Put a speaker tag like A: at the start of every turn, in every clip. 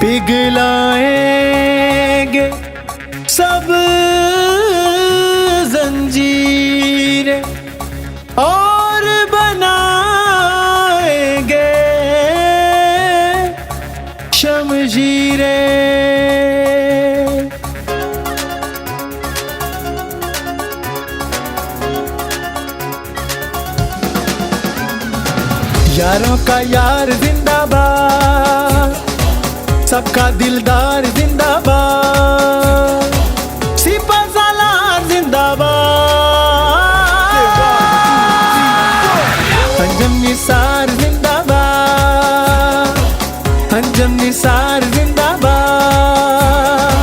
A: پگھلائیں گے سب زنجیریں اور بنائیں گے شمشیریں. یاروں کا یار زندہ باد، سب کا دلدار زندہ باد، سپہ سالار زندہ باد، انجم نثار زندہ باد، انجم نثار زندہ باد،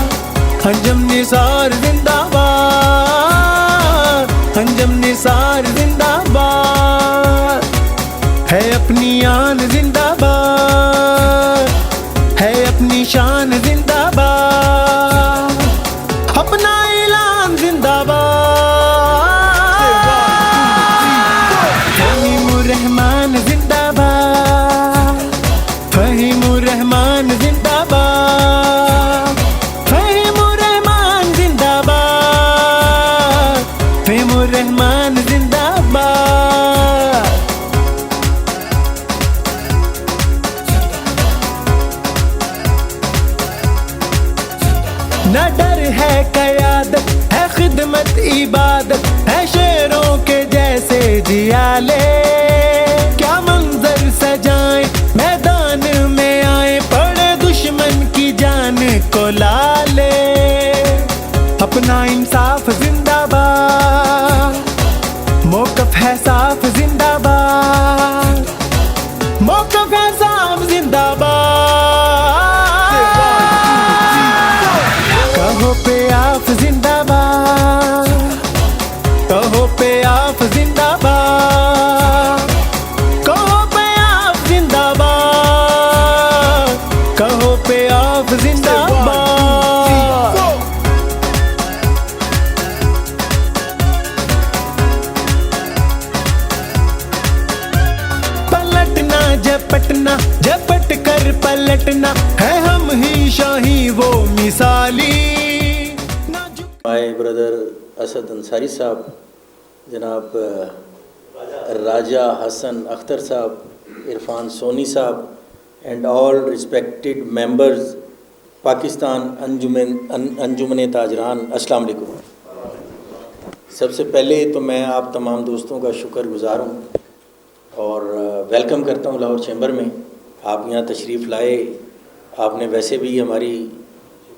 A: انجم نثار زندہ باد، انجم نثار زندہ باد. ہے اپنی آن زندہ باد، ہے اپنی شان زندہ باد، اپنا اعلان زندہ باد. فہیم الرحمن زندہ باد، فہیم الرحمن زندہ باد، فہیم الرحمن زندہ باد، فہیم الرحمن زندہ باد. نہ ڈر ہے قیادت، ہے خدمت عبادت، ہے شیروں کے جیسے جیالے. کیا منظر سجائیں میدان میں آئیں، پڑے دشمن کی جان کو لالے. اپنا انصاف زندہ باد، موقف ہے صاف زندہ باد، موقف ہے صاف زندہ باد. کہو پہ آپ زندہ باد، کہو پہ آپ زندہ باد، کہو پہ آپ زندہ باد، کہو پہ آپ زندہ باد. پلٹنا جھپٹنا، جھپٹ کر پلٹنا، ہے ہم ہی شاہی وہ مثالی.
B: مائی بردر اسد انصاری صاحب، جناب راجہ حسن اختر صاحب، عرفان سونی صاحب and all respected members Pakistan Anjuman Tajiran, السلام علیکم. سب سے پہلے تو میں آپ تمام دوستوں کا شکر گزار ہوں اور ویلکم کرتا ہوں لاہور چیمبر میں. آپ یہاں تشریف لائے، آپ نے ویسے بھی ہماری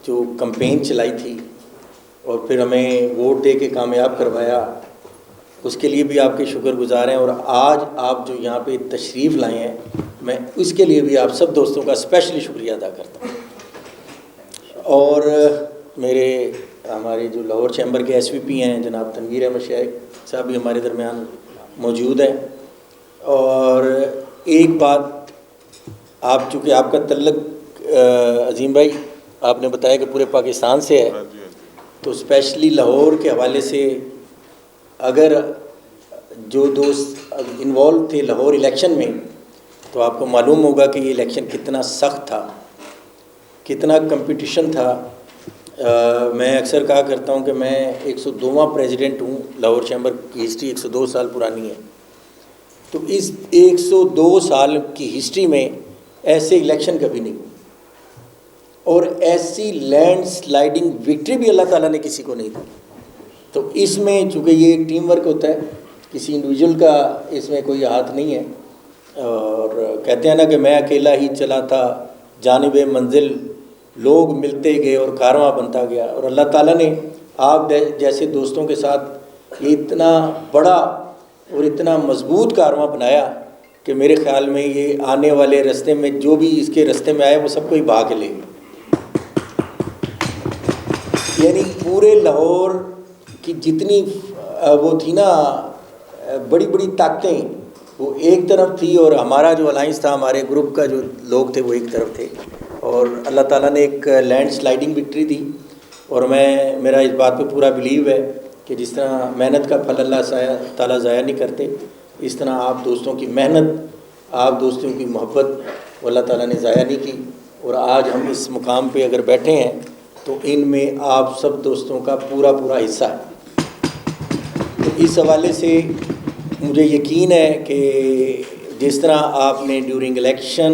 B: جو کمپین چلائی تھی اور پھر ہمیں ووٹ دے کے کامیاب کروایا، اس کے لیے بھی آپ کے شکر گزار ہیں. اور آج آپ جو یہاں پہ تشریف لائے ہیں، میں اس کے لیے بھی آپ سب دوستوں کا اسپیشلی شکریہ ادا کرتا ہوں. اور ہمارے جو لاہور چیمبر کے ایس وی پی ہیں جناب تنویر احمد شیخ صاحب بھی ہمارے درمیان موجود ہیں. اور ایک بات، آپ چونکہ آپ کا تعلق عظیم بھائی آپ نے بتایا کہ پورے پاکستان سے ہے، تو اسپیشلی لاہور کے حوالے سے اگر جو دوست انوالو تھے لاہور الیکشن میں، تو آپ کو معلوم ہوگا کہ یہ الیکشن کتنا سخت تھا، کتنا کمپٹیشن تھا. میں اکثر کہا کرتا ہوں کہ میں 102واں پریزیڈنٹ ہوں. لاہور چیمبر کی ہسٹری 102 سال پرانی ہے، تو اس 102 سال کی ہسٹری میں ایسے الیکشن کبھی نہیں ہوئی، اور ایسی لینڈ سلائڈنگ وکٹری بھی اللہ تعالیٰ نے کسی کو نہیں دی. تو اس میں چونکہ یہ ایک ٹیم ورک ہوتا ہے، کسی انڈیویجول کا اس میں کوئی ہاتھ نہیں ہے. اور کہتے ہیں نا کہ میں اکیلا ہی چلا تھا جانب منزل، لوگ ملتے گئے اور کارواں بنتا گیا. اور اللہ تعالیٰ نے آپ جیسے دوستوں کے ساتھ یہ اتنا بڑا اور اتنا مضبوط کارواں بنایا کہ میرے خیال میں یہ آنے والے رستے میں جو بھی اس کے رستے میں آئے وہ سب کو ہی بھا کے لے گئے. یعنی پورے لاہور کی جتنی وہ تھی نا بڑی بڑی طاقتیں، وہ ایک طرف تھی، اور ہمارا جو الائنس تھا، ہمارے گروپ کا جو لوگ تھے وہ ایک طرف تھے. اور اللہ تعالیٰ نے ایک لینڈ سلائڈنگ وکٹری دی. اور میرا اس بات پہ پورا بلیو ہے کہ جس طرح محنت کا پھل اللہ تعالیٰ ضائع نہیں کرتے، اس طرح آپ دوستوں کی محنت، آپ دوستوں کی محبت اللہ تعالیٰ نے ضائع نہیں کی. اور آج ہم اس مقام پہ اگر بیٹھے ہیں تو ان میں آپ سب دوستوں کا پورا حصہ ہے. تو اس حوالے سے مجھے یقین ہے کہ جس طرح آپ نے ڈیورنگ الیکشن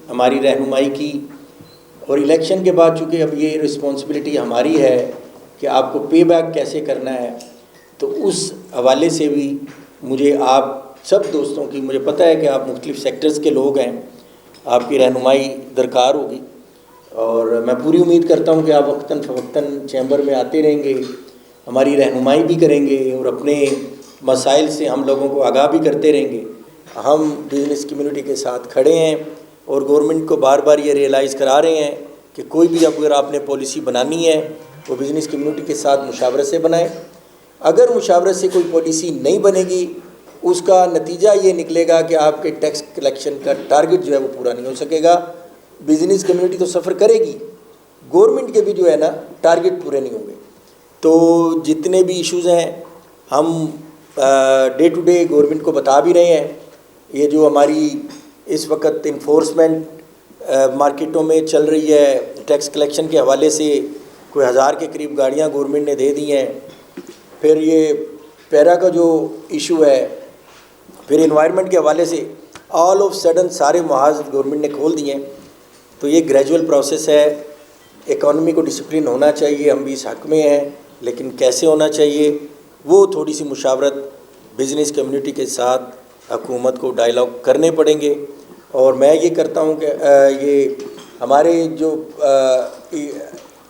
B: ہماری رہنمائی کی، اور الیکشن کے بعد چونکہ اب یہ رسپانسبلٹی ہماری ہے کہ آپ کو پے بیک کیسے کرنا ہے، تو اس حوالے سے بھی مجھے آپ سب دوستوں کی، مجھے پتہ ہے کہ آپ مختلف سیکٹرز کے لوگ ہیں، آپ کی رہنمائی درکار ہوگی، اور میں پوری امید کرتا ہوں کہ آپ وقتاً فوقتاً چیمبر میں آتے رہیں گے، ہماری رہنمائی بھی کریں گے اور اپنے مسائل سے ہم لوگوں کو آگاہ بھی کرتے رہیں گے. ہم بزنس کمیونٹی کے ساتھ کھڑے ہیں اور گورنمنٹ کو بار بار یہ ریئلائز کرا رہے ہیں کہ کوئی بھی اگر آپ نے پالیسی بنانی ہے وہ بزنس کمیونٹی کے ساتھ مشاورت سے بنائیں. اگر مشاورت سے کوئی پالیسی نہیں بنے گی، اس کا نتیجہ یہ نکلے گا کہ آپ کے ٹیکس کلیکشن کا ٹارگٹ جو ہے وہ پورا نہیں ہو سکے گا. بزنس کمیونٹی تو سفر کرے گی، گورنمنٹ کے بھی جو ہے نا ٹارگٹ پورے نہیں ہوں گے. تو جتنے بھی ایشوز ہیں ہم ڈے ٹو ڈے گورنمنٹ کو بتا بھی رہے ہیں. یہ جو ہماری اس وقت انفورسمنٹ مارکیٹوں میں چل رہی ہے ٹیکس کلیکشن کے حوالے سے، کوئی 1000 کے قریب گاڑیاں گورنمنٹ نے دے دی ہیں. پھر یہ پیرا کا جو ایشو ہے، پھر انوائرمنٹ کے حوالے سے آل آف سڈن سارے محاذ گورنمنٹ نے کھول دیے ہیں. تو یہ گریجول پروسیس ہے. اکانومی کو ڈسپلن ہونا چاہیے، ہم بھی اس حق میں ہیں، لیکن کیسے ہونا چاہیے وہ تھوڑی سی مشاورت بزنس کمیونٹی کے ساتھ حکومت کو ڈائیلاگ کرنے پڑیں گے. اور میں یہ کرتا ہوں کہ یہ ہمارے جو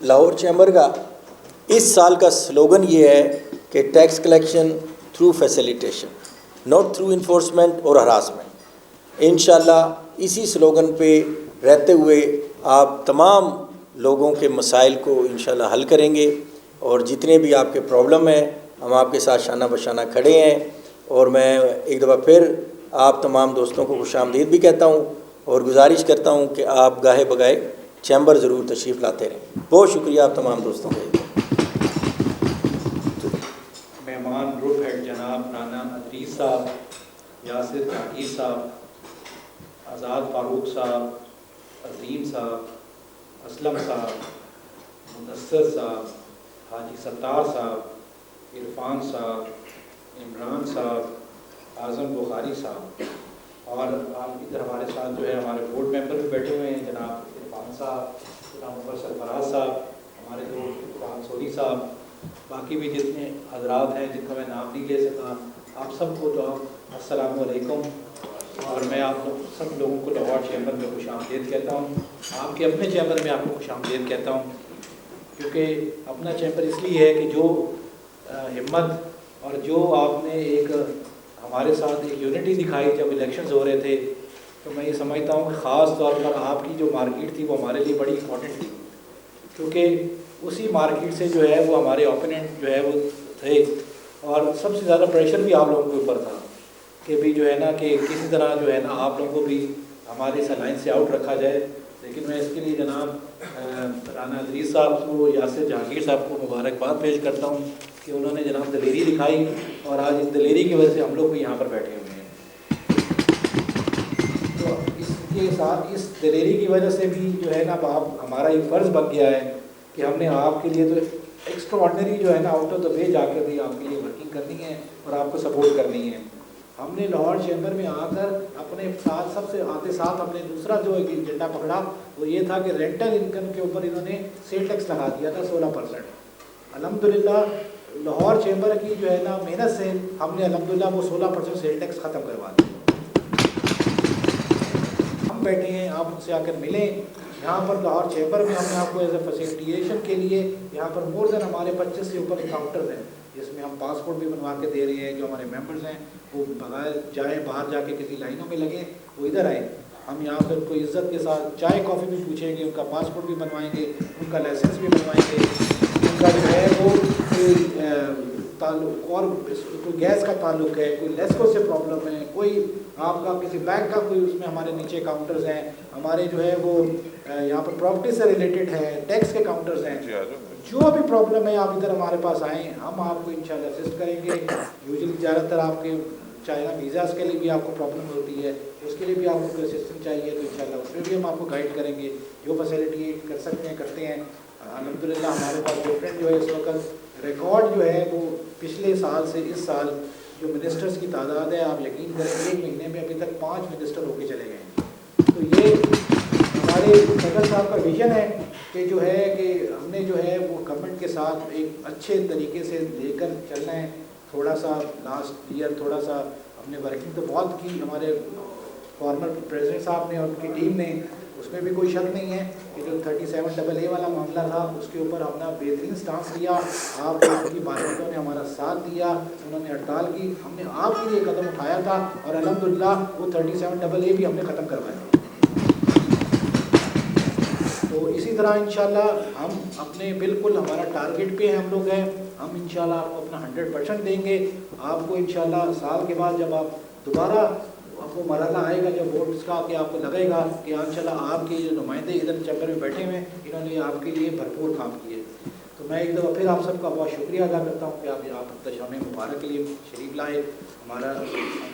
B: لاہور چیمبر کا اس سال کا سلوگن یہ ہے کہ tax collection through facilitation, not through enforcement اور ہراسمنٹ. انشاءاللہ اسی سلوگن پہ رہتے ہوئے آپ تمام لوگوں کے مسائل کو انشاءاللہ حل کریں گے، اور جتنے بھی آپ کے پرابلم ہیں ہم آپ کے ساتھ شانہ بشانہ کھڑے ہیں. اور میں ایک دفعہ پھر آپ تمام دوستوں کو خوش آمدید بھی کہتا ہوں اور گزارش کرتا ہوں کہ آپ گاہے بگائے چیمبر ضرور تشریف لاتے رہیں. بہت شکریہ آپ تمام دوستوں کا.
C: مہمان گروپ ہیڈ جناب رانا ادریس صاحب، یاسر جہانگیر صاحب، آزاد فاروق صاحب، عظیم صاحب، اسلم صاحب، مدثر صاحب، حاجی ستار صاحب، عرفان صاحب، عمران صاحب، اعظم بخاری صاحب، اور ادھر ہمارے ساتھ جو ہے ہمارے بورڈ ممبر بھی بیٹھے ہوئے ہیں، جناب عرفان صاحب، جناب عمر سرفراز صاحب، ہمارے دوست عرفان سونی صاحب، باقی بھی جتنے حضرات ہیں جن کا میں نام نہیں لے سکا، آپ سب کو تو السلام علیکم. اور میں آپ سب لوگوں کو لاہور چیمبر میں خوش آمدید کہتا ہوں. آپ کے اپنے چیمبر میں آپ کو خوش آمدید کہتا ہوں، کیونکہ اپنا چیمبر اس لیے ہے کہ جو ہمت اور جو آپ نے ایک ہمارے ساتھ ایک یونٹی دکھائی جب الیکشنز ہو رہے تھے، تو میں یہ سمجھتا ہوں کہ خاص طور پر آپ کی جو مارکیٹ تھی وہ ہمارے لیے بڑی امپورٹنٹ تھی، کیونکہ اسی مارکیٹ سے جو ہے وہ ہمارے اوپوننٹ جو ہے وہ تھے، اور سب سے زیادہ پریشر بھی آپ لوگوں کے اوپر تھا کہ بھی جو ہے نا کہ کسی طرح جو ہے نا آپ لوگوں کو بھی ہمارے اس الائنس سے آؤٹ رکھا جائے. لیکن میں اس کے لیے جناب رانا ادریس صاحب کو، یاسر جہانگیر صاحب کو مبارکباد پیش کرتا ہوں کہ انہوں نے جناب دلیری دکھائی، اور آج اس دلیری کی وجہ سے ہم لوگ بھی یہاں پر بیٹھے ہوئے ہیں. تو اس کے ساتھ اس دلیری کی وجہ سے بھی جو ہے نا آپ ہمارا ایک فرض بن گیا ہے کہ ہم نے آپ کے لیے تو ایکسٹرا آرڈنری جو ہے نا آؤٹ آف دا وے جا کر بھی آپ کے لیے ورکنگ کرنی ہے اور آپ کو سپورٹ کرنی ہے. ہم نے لاہور چیمبر میں آ کر اپنے ساتھ سب سے آتے ساتھ ہم نے دوسرا جو ایک ایجنڈا پکڑا وہ یہ تھا کہ رینٹل انکم کے اوپر انہوں نے سیل ٹیکس لگا دیا تھا 16%. الحمدللہ لاہور چیمبر کی جو ہے نا محنت سے ہم نے الحمدللہ وہ 16% سیل ٹیکس ختم کروا دیا. ہم بیٹھے ہیں، آپ ان سے آ کر ملیں. یہاں پر لاہور چیمبر میں ہم نے آپ کو ایز اے فیسیلیٹیشن کے لیے یہاں پر مور دین ہمارے 25 سے اوپر کاؤنٹرز ہیں، جس میں ہم پاسپورٹ بھی بنوا کے دے رہے ہیں. جو ہمارے ممبرز ہیں وہ بغیر جائیں باہر جا کے کسی لائنوں میں لگیں، وہ ادھر آئیں. ہم یہاں پر کوئی عزت کے ساتھ چائے کافی بھی پوچھیں گے، ان کا پاسپورٹ بھی بنوائیں گے، ان کا لائسنس بھی بنوائیں گے، ان کا جو ہے وہ تعلق اور کوئی گیس کا تعلق ہے، کوئی لیسکو سے پرابلم ہے، کوئی آپ کا کسی بینک کا کوئی، اس میں ہمارے نیچے کاؤنٹرز ہیں. ہمارے جو ہے وہ یہاں پر پراپرٹی سے ریلیٹڈ ہے، ٹیکس کے کاؤنٹرز ہیں. جو بھی پرابلم ہے آپ ادھر ہمارے پاس آئیں، ہم آپ کو انشاءاللہ اسسٹ کریں گے. یوزلی زیادہ تر آپ کے चाइना वीज़ाज़ के लिए भी आपको प्रॉब्लम होती है, उसके लिए भी आपको कोई असिस्टेंस चाहिए तो इंशाल्लाह उसमें भी हम आपको गाइड करेंगे, जो फैसिलिटी कर सकते हैं करते हैं। अल्हम्दुलिल्लाह हमारे पास डिफरेंट जो है इस वक्त रिकॉर्ड जो है वो पिछले साल से इस साल जो मिनिस्टर्स की तादाद है, आप यकीन करें 1 महीने में अभी तक 5 मिनिस्टर होके चले गए हैं। तो ये हमारे सदर साहब का विजन है कि जो है कि हमने जो है वो गवर्नमेंट के साथ एक अच्छे तरीके से लेकर चलना है। थोड़ा सा लास्ट ईयर थोड़ा सा हमने वर्किंग तो बहुत की हमारे फॉर्मर प्रेसिडेंट साहब ने और उनकी टीम ने, उसमें भी कोई शक नहीं है कि जो 37AA वाला मामला था उसके ऊपर हमने बेहतरीन स्टांस लिया। आप उनकी बातों ने हमारा साथ दिया, उन्होंने हड़ताल की, हमने आपके लिए कदम उठाया था और अल्हम्दुलिल्लाह वो 37AA भी हमने ख़त्म करवाया। तो इसी तरह इंशाल्लाह हम अपने बिल्कुल हमारा टारगेट पे हम लोग हैं, हम इंशाल्लाह आपको अपना 100% देंगे। आपको इंशाल्लाह साल के बाद जब आप दोबारा आपको मरहला आएगा जब वोट्स का कि आपको लगेगा कि इंशाल्लाह आपके जो नुमाइंदे इधर चैम्बर में बैठे हुए हैं इन्होंने आपके लिए भरपूर काम किए। तो मैं एक दफ़ा फिर आप सबका बहुत शुक्रिया अदा करता हूँ कि आप दशाम मुबारक के लिए शरीक लाए, हमारा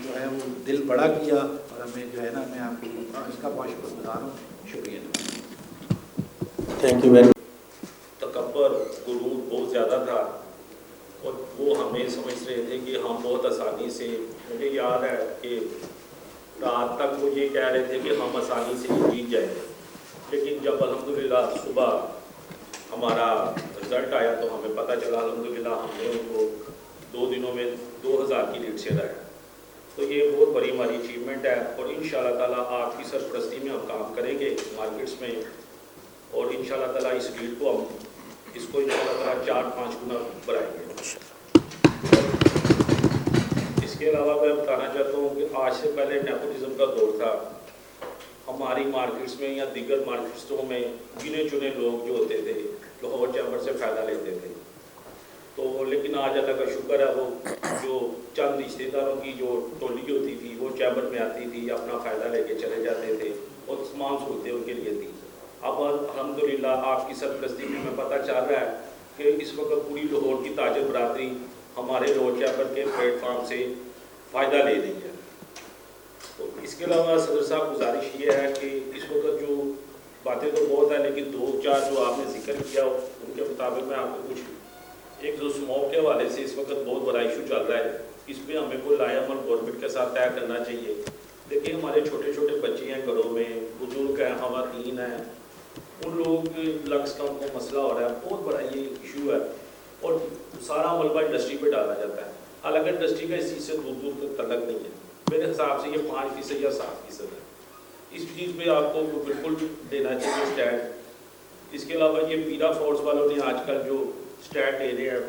C: जो है वो दिल बड़ा किया और हमें जो है ना मैं आपकी इसका बहुत शुक्रगुजार हूँ। शुक्रिया।
B: Thank you very much.
D: तकब्बर गुरूर बहुत ज़्यादा था और वो हमें समझ रहे थे कि हम बहुत आसानी से, मुझे याद है कि रात तक वो ये कह रहे थे कि हम आसानी से जीत जाएंगे, लेकिन जब अल्हम्दुलिल्लाह सुबह हमारा रिज़ल्ट आया तो हमें पता चला अल्हम्दुलिल्लाह हमने उनको 2 दिनों में 2000 की लीड से हराया। तो ये बहुत बड़ी हमारी अचीवमेंट है और इंशाअल्लाह ताला आपकी सरपरस्ती में हम काम करेंगे मार्केट्स में और इंशाअल्लाह ताला इस लीड को हम इसको इंशाअल्लाह ताला 4-5 गुना बढ़ाएंगे। इसके अलावा मैं बताना चाहता हूँ कि आज से पहले नेपोटिज्म का दौर था। हमारी मार्केट्स में या दीगर मार्केट्सों में गिने चुने लोग जो होते थे लाहौर चैम्बर से फ़ायदा लेते थे। तो लेकिन आज अल्लाह का शुक्र है वो जो चंद रिश्तेदारों की जो टोली होती थी वो चैम्बर में आती थी, अपना फ़ायदा लेके चले जाते थे और तमाम सहूलतें उनके लिए थी। अब अल्हम्दुलिल्लाह आपकी सरपरस्ती में हमें पता चल रहा है कि इस वक्त पूरी लाहौर की ताजर बरादरी हमारे लाहौर चैम्बर के प्लेटफार्म से फ़ायदा ले रही है। तो इसके अलावा सदर साहब गुजारिश ये है कि इस वक्त जो बातें तो बहुत है लेकिन 2-4 जो आपने जिक्र किया उनके मुताबिक मैं आपको कुछ एक जो स्मोक के हवाले से इस वक्त बहुत बड़ा इशू चल रहा है, इस पर हमें कोई लायामल गवर्नमेंट के साथ तय करना चाहिए। देखिए हमारे छोटे छोटे बच्चे हैं घरों में, बुजुर्ग हैं, ख़वातीन हैं, उन लोगों के लंग्स का उनको मसला हो रहा है, बहुत बड़ा ये इशू है और सारा मलबा इंडस्ट्री पे डाला जाता है। हालांकि इंडस्ट्री का इस चीज़ से दूर दूर तक तलक नहीं है, मेरे हिसाब से ये 5% या 7% है। इस चीज़ पे आपको बिल्कुल देना चाहिए स्टैंड। इसके अलावा ये पीरा फोर्स वालों ने आजकल जो स्टैंड ले रहे हैं,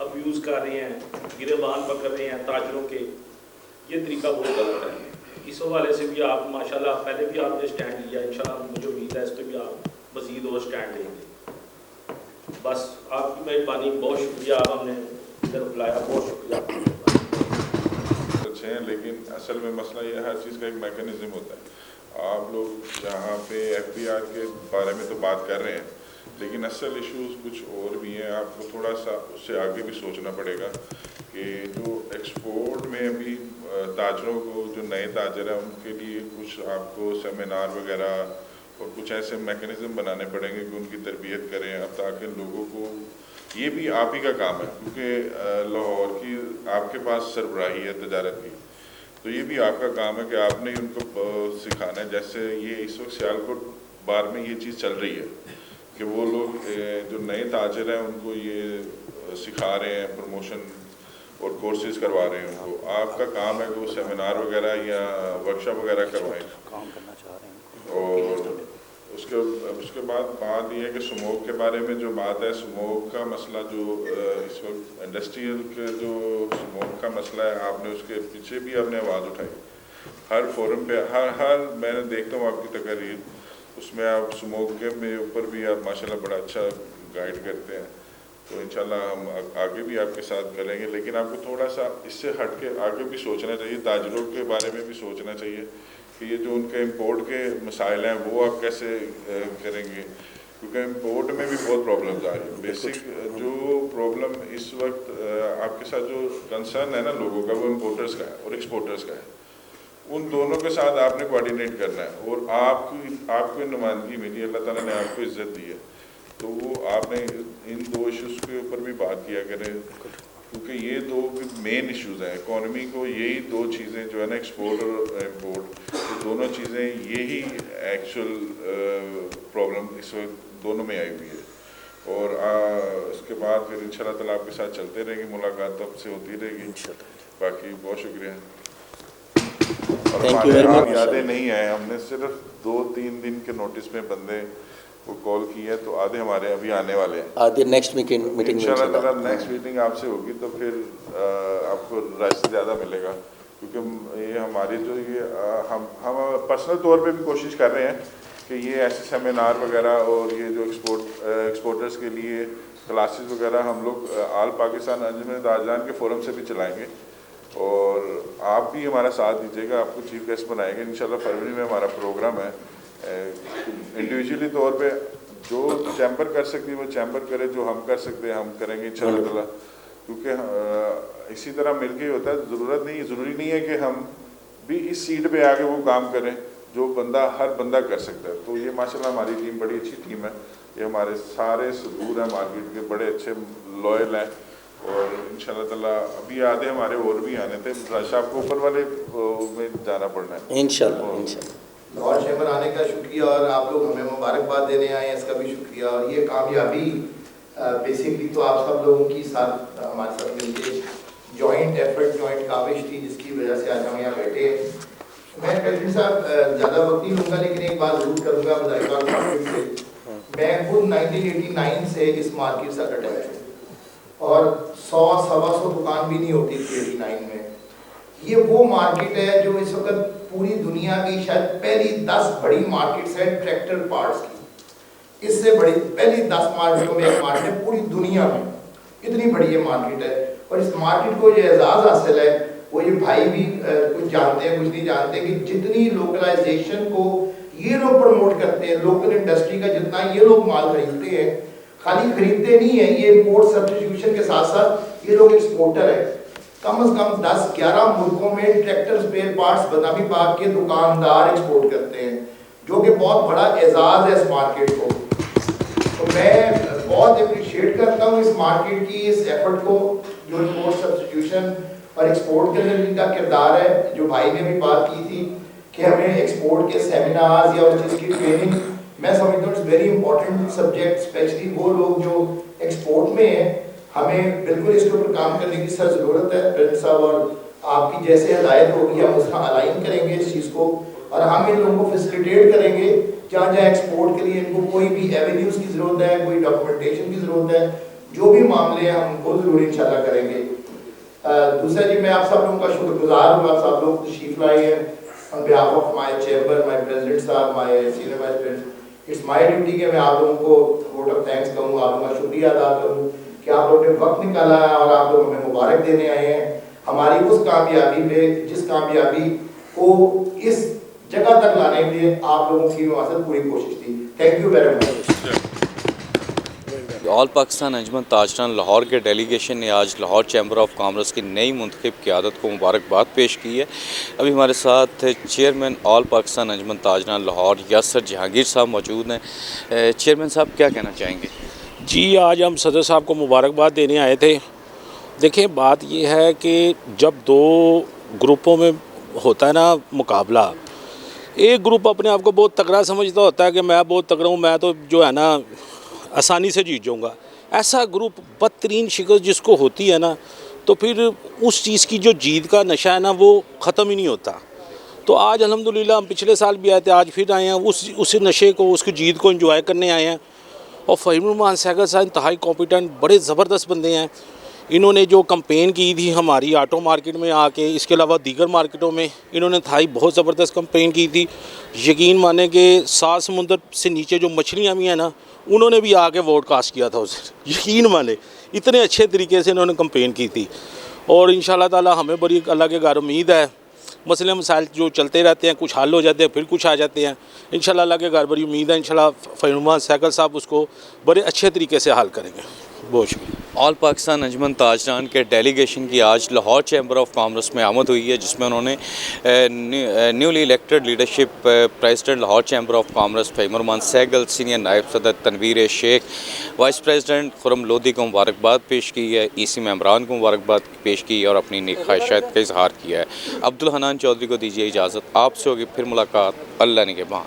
D: अब्यूज़ कर रहे हैं, गिरबान पकड़ रहे हैं ताजरों के, ये तरीका बहुत गलत है। इस हवाले से भी आप माशाल्लाह पहले भी आपने स्टैंड लिया, इंशाल्लाह मुझे उम्मीद है इस पर भी आप मज़ीद और स्टैंड लेंगे। बस आपकी मेहरबानी, बहुत शुक्रिया, आप हमने इधर बुलाया, बहुत शुक्रिया।
E: अच्छे हैं लेकिन असल में मसला ये हर चीज़ का एक मैकेनिज़्म होता है। आप लोग यहाँ पे FBR के बारे में तो बात कर रहे हैं लेकिन असल इश्यूज कुछ और भी हैं। आपको थोड़ा सा उससे आगे भी सोचना पड़ेगा कि जो एक्सपोर्ट में अभी ताजरों को, जो नए ताजर हैं उनके लिए कुछ आपको सेमिनार वगैरह और कुछ ऐसे मैकेनिज़्म बनाने पड़ेंगे कि उनकी तरबियत करें अब, ताकि लोगों को, ये भी आप ही का काम है क्योंकि लाहौर की आपके पास सरबराही है तजारत की, तो ये भी आपका काम है कि आपने उनको सिखाना है। जैसे ये इस वक्त सियालकोट बार में ये चीज़ चल रही है कि वो लोग जो नए ताजर हैं उनको ये सिखा रहे हैं, प्रमोशन और कोर्सेज करवा रहे हैं उनको। आपका काम है कि वो सेमिनार वगैरह या वर्कशॉप वगैरह करवाएं।
B: काम करना चाह रहे हैं
E: और उसके बाद बात ये है कि स्मोक के बारे में जो बात है, स्मोक का मसला जो इस वक्त इंडस्ट्रियल के जो स्मोक का मसला है, आपने उसके पीछे भी आपने आवाज़ उठाई हर फोरम पे, हर मैंने देखता हूँ आपकी तकरीर, उसमें आप स्मोक के में ऊपर भी आप माशाल्लाह बड़ा अच्छा गाइड करते हैं। तो इंशाल्लाह हम आगे भी आपके साथ करेंगे, लेकिन आपको थोड़ा सा इससे हट के आगे भी सोचना चाहिए, ताजरों के बारे में भी सोचना चाहिए कि ये जो उनके इंपोर्ट के मसाइल हैं वो आप कैसे करेंगे। क्योंकि इम्पोर्ट में भी बहुत प्रॉब्लम्स आ रही है। बेसिक जो प्रॉब्लम इस वक्त आपके साथ जो कंसर्न है ना लोगों का, वो इम्पोर्टर्स का है और एक्सपोर्टर्स का है। उन दोनों के साथ आपने कोऑर्डिनेट करना है, और आपको नुमाइंदगी मिली, अल्लाह ताला ने आपको इज्जत दी है, तो वो आपने इन दो इश्यूज़ के ऊपर भी बात किया करें, क्योंकि ये दो मेन इश्यूज़ हैं इकॉनमी को। यही दो चीज़ें जो है ना, एक्सपोर्ट और इम्पोर्ट, ये दोनों चीज़ें यही एक्चुअल प्रॉब्लम इस वक्त दोनों में आई हुई है। और उसके बाद फिर इंशाल्लाह ताला आपके साथ चलते रहेंगे, मुलाकात तब से होती रहेगी। बाकी बहुत शुक्रिया। और
B: Thank you
E: हमारे
B: very
E: आप
B: much.
E: यादें नहीं आए, हमने सिर्फ 2-3 दिन के नोटिस में बंदे को कॉल की है, तो आधे हमारे अभी आने वाले हैं।
B: आगे नेक्स्ट मीटिंग में
E: इंशाल्लाह ताला
B: इंशाल्लाह।
E: नेक्स्ट मीटिंग आपसे होगी तो फिर आपको रश ज़्यादा मिलेगा, क्योंकि ये हमारी जो ये हम पर्सनल तौर पे भी कोशिश कर रहे हैं कि ये ऐसे सेमिनार वगैरह और ये जो एक्सपोर्टर्स के लिए क्लासेस वगैरह हम लोग आल पाकिस्तान अंजुमन ताजरान के फोरम से भी चलाएंगे, और आप भी हमारा साथ दीजिएगा। आपको चीफ गेस्ट बनाएंगे इंशाल्लाह। फरवरी में हमारा प्रोग्राम है। इंडिविजुअली तौर पे जो चैम्बर कर सकती है वो चैम्बर करे, जो हम कर सकते हैं हम करेंगे इंशाल्लाह ताला, क्योंकि इसी तरह मिल के होता है। ज़रूरी नहीं है कि हम भी इस सीट पे आके वो काम करें जो हर बंदा कर सकता है। तो ये माशाल्लाह हमारी टीम बड़ी अच्छी टीम है। ये हमारे सारे सदूर हैं मार्केट के, बड़े अच्छे लॉयल हैं, और इंशाल्लाह ताला अभी आधे हमारे और भी आने थे। रश आपको ऊपर वाले में जाना पड़ना है
B: इंशाल्लाह।
F: लाहौर चैम्बर आने का शुक्रिया, और आप लोग हमें मुबारकबाद देने आए हैं, इसका भी शुक्रिया। और ये कामयाबी बेसिकली तो आप सब लोगों की साथ हमारे साथ मिलके जॉइंट एफर्ट, जॉइंट काविश थी, जिसकी वजह से आज हम यहाँ बैठे हैं। मैं प्रेसिडेंट साहब ज़्यादा वक्त नहीं लूँगा, लेकिन एक बात ज़रूर करूँगा बज़ाहिर मार्केट से। मैं खुद 1989 से इस मार्केट से अटैच हूँ, और 100-125 दुकान भी नहीं होती थी 89 में। ये वो मार्केट है जो इस वक्त पूरी दुनिया की शायद पहली 10 बड़ी मार्केट्स है ट्रैक्टर पार्ट्स की। इससे बड़ी पहली 10 मार्केटों में एक मार्केट है पूरी दुनिया में, इतनी बड़ी ये मार्केट है। और इस मार्केट को ये एजाज़ हासिल है, वो ये भाई भी कुछ जानते हैं कुछ नहीं जानते, कि जितनी लोकलाइजेशन को ये लोग प्रमोट करते हैं, लोकल इंडस्ट्री का जितना ये लोग माल खरीदते हैं, खाली खरीदते नहीं है, ये इम्पोर्ट सब्स्टिट्यूशन के साथ साथ ये लोग एक्सपोर्टर है। कम से कम 10-11 मुल्कों में ट्रैक्टर स्पेयर पार्ट्स बदामी पाक के दुकानदार एक्सपोर्ट करते हैं, जो कि बहुत बड़ा एजाज़ है इस मार्केट को। तो मैं बहुत अप्रिशिएट करता हूँ इस मार्केट की इस एफर्ट को, जो इम्पोर्ट सब्स्टिट्यूशन और एक्सपोर्ट के अंदर इनका किरदार है। जो भाई ने भी बात की थी कि हमें एक्सपोर्ट के सेमिनार्स या उस चीज़ की ट्रेनिंग, मैं समझता हूँ it's very important subject, specially वो लोग जो एक्सपोर्ट में हैं, हमें बिल्कुल इसके ऊपर काम करने की सर ज़रूरत है। प्रेसिडेंट साहब और आपकी जैसे हिदायत होगी हम उसका अलाइन करेंगे इस चीज़ को, और हम इन लोगों को फैसिलिटेट करेंगे जहाँ जहाँ एक्सपोर्ट के लिए इनको कोई भी एवेन्यूज़ की ज़रूरत है, कोई डॉक्यूमेंटेशन की ज़रूरत है, जो भी मामले हैं हम उनको ज़रूर इंशाल्लाह करेंगे। दूसरा जी, मैं आप सब लोगों का शुक्रगुजार हूँ, आप सब लोग तशरीफ लाए हैं। On behalf of my chamber, my president साहब, my senior vice president, it's my duty कि मैं आप लोगों को वोट ऑफ थैंक्स कहूँ, आप लोगों का शुक्रिया अदा करूँ कि आप लोगों ने वक्त निकाला है और आप लोग हमें मुबारक देने आए हैं हमारी उस कामयाबी पे, जिस कामयाबी को इस जगह तक लाने के लिए आप लोगों की वहाँ से पूरी कोशिश थी। Thank you very much.
G: All Pakistan Anjuman Tajiran Lahore के डेलीगेशन ने आज लाहौर चैम्बर ऑफ कॉमर्स की नई मुंतखब क़यादत को मुबारकबाद पेश की है। अभी हमारे साथ चेयरमैन ऑल पाकिस्तान अंजुमन ताजरान लाहौर यासर जहांगीर साहब मौजूद हैं। चेयरमैन साहब क्या कहना चाहेंगे?
D: जी, आज हम सदर साहब को मुबारकबाद देने आए थे। देखिए, बात ये है कि जब दो ग्रुपों में होता है ना मुकाबला, एक ग्रुप अपने आप को बहुत तगड़ा समझता होता है कि मैं बहुत तगड़ा हूँ, मैं तो जो है ना आसानी से जीत जाऊँगा। ऐसा ग्रुप बदतरीन शिकस्त जिसको होती है ना, तो फिर उस चीज़ की जो जीत का नशा है ना वो ख़त्म ही नहीं होता। तो आज अल्हम्दुलिल्लाह हम पिछले साल भी आए थे, आज फिर आए हैं, उस नशे को, उसकी जीत को एंजॉय करने आए हैं। और फ़हीमुर सहगल साहब इंतहाई कॉम्पिटेंट, बड़े ज़बरदस्त बंदे हैं। इन्होंने जो कंपेन की थी हमारी ऑटो मार्केट में आके, इसके अलावा दीगर मार्केटों में इन्होंने थाई बहुत ज़बरदस्त कंपेन की थी। यकीन माने कि 7 समुंदर से नीचे जो मछलियाँ भी हैं ना, उन्होंने भी आके वोट कास्ट किया था उसे। यकीन माने इतने अच्छे तरीके से इन्होंने कंपेन की थी। और इंशाल्लाह ताला हमें बड़ी अल्लाह के घर उम्मीद है مسئلے مسائل جو چلتے رہتے ہیں، کچھ حل ہو جاتے ہیں، پھر کچھ آ جاتے ہیں. انشاءاللہ اللہ کے گھر بڑی امید ہے، انشاءاللہ فیض سیکل صاحب اس کو بڑے اچھے طریقے سے حل کریں گے. بہت شکریہ.
G: آل پاکستان انجمن تاجران کے ڈیلیگیشن کی آج لاہور چیمبر آف کامرس میں آمد ہوئی ہے، جس میں انہوں نے newly elected leadership president Lahore chamber of commerce Faheem ur-Rehman Sehgal, senior نائب صدر تنویر شیخ، وائس پریزیڈنٹ خرم لودھی کو مبارکباد پیش کی ہے، ای سی ممبران کو مبارکباد پیش کی ہے اور اپنی نیک خواہشات کا اظہار کیا ہے. عبدالحنان چودھری کو دیجیے اجازت. آپ سے ہوگی پھر ملاقات. اللہ نگہبان.